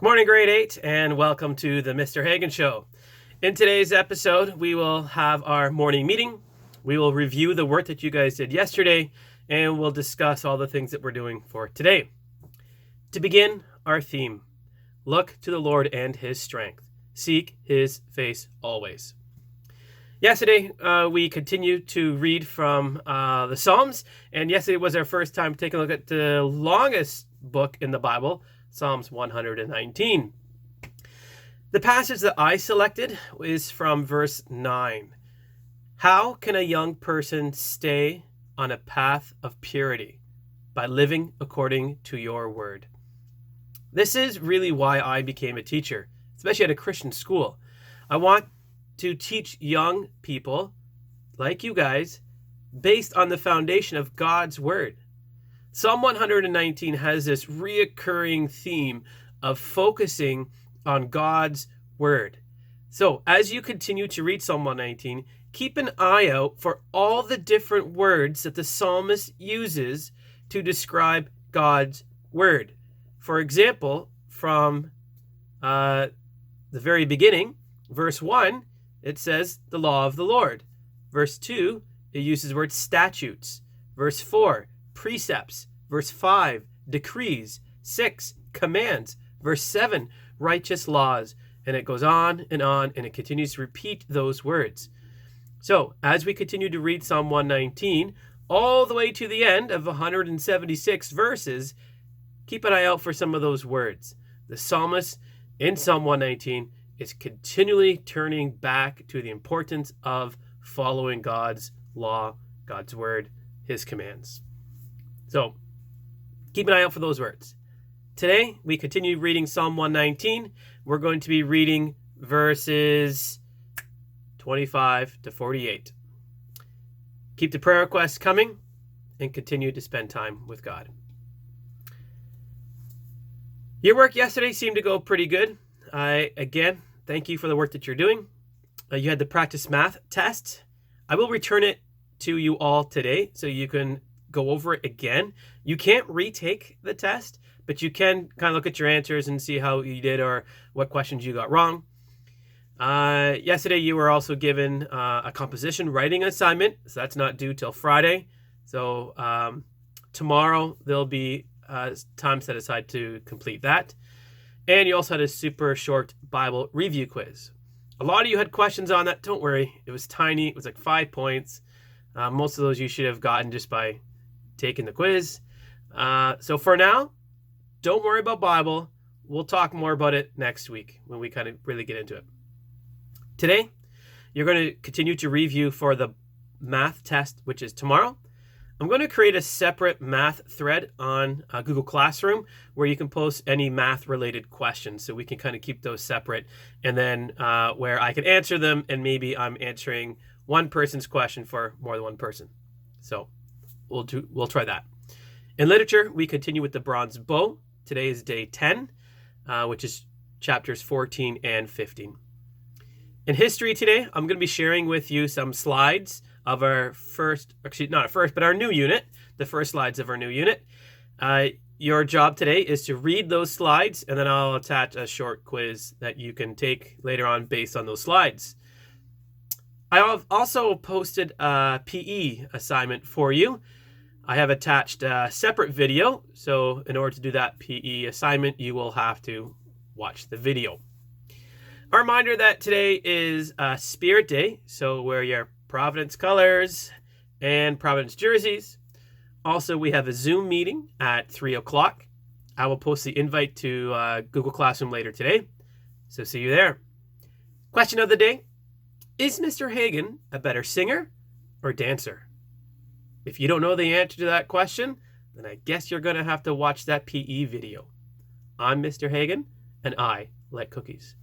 Good morning, grade 8, and welcome to the Mr. Hagen Show. In today's episode, we will have our morning meeting. We will review the work that you guys did yesterday, and we'll discuss all the things that we're doing for today. To begin, our theme: look to the Lord and his strength. Seek his face always. Yesterday, we continued to read from the Psalms, and yesterday was our first time taking a look at the longest book in the Bible, Psalms 119. The passage that I selected is from verse 9. How can a young person stay on a path of purity? By living according to your word. This is really why I became a teacher, especially at a Christian school. I want to teach young people, like you guys, based on the foundation of God's word. Psalm 119 has this reoccurring theme of focusing on God's word. So as you continue to read Psalm 119, keep an eye out for all the different words that the psalmist uses to describe God's word. For example, from the very beginning, verse 1, it says the law of the Lord. Verse 2, it uses the word statutes. Verse 4, precepts. Verse 5, decrees. 6, commands. Verse 7, righteous laws. And it goes on, and it continues to repeat those words. So, as we continue to read Psalm 119, all the way to the end of 176 verses, keep an eye out for some of those words. The psalmist in Psalm 119 is continually turning back to the importance of following God's law, God's word, his commands. So, keep an eye out for those words. Today, we continue reading Psalm 119. We're going to be reading verses 25 to 48. Keep the prayer requests coming and continue to spend time with God. Your work yesterday seemed to go pretty good. Again, thank you for the work that you're doing. You had the practice math test. I will return it to you all today so you can go over it again. You can't retake the test, but you can kind of look at your answers and see how you did or what questions you got wrong. Yesterday, you were also given a composition writing assignment, so that's not due till Friday. So tomorrow, there'll be time set aside to complete that. And you also had a super short Bible review quiz. A lot of you had questions on that. Don't worry. It was tiny. It was like 5 points. Most of those you should have gotten just by taking the quiz. So for now, don't worry about Bible. We'll talk more about it next week when we kind of really get into it. Today, you're going to continue to review for the math test, which is tomorrow. I'm going to create a separate math thread on Google Classroom where you can post any math-related questions so we can kind of keep those separate, and then where I can answer them, and maybe I'm answering one person's question for more than one person. So we'll try that. In literature, we continue with the bronze bow. Today is day 10, which is chapters 14 and 15. In history today, I'm going to be sharing with you some slides of our our new unit, the first slides of our new unit. Your job today is to read those slides, and then I'll attach a short quiz that you can take later on based on those slides. I have also posted a PE assignment for you. I have attached a separate video, so in order to do that PE assignment, you will have to watch the video. A reminder that today is Spirit Day, so wear your Providence colors and Providence jerseys. Also, we have a Zoom meeting at 3 o'clock. I will post the invite to Google Classroom later today, so see you there. Question of the day: is Mr. Hagen a better singer or dancer? If you don't know the answer to that question, then I guess you're going to have to watch that PE video. I'm Mr. Hagen, and I like cookies.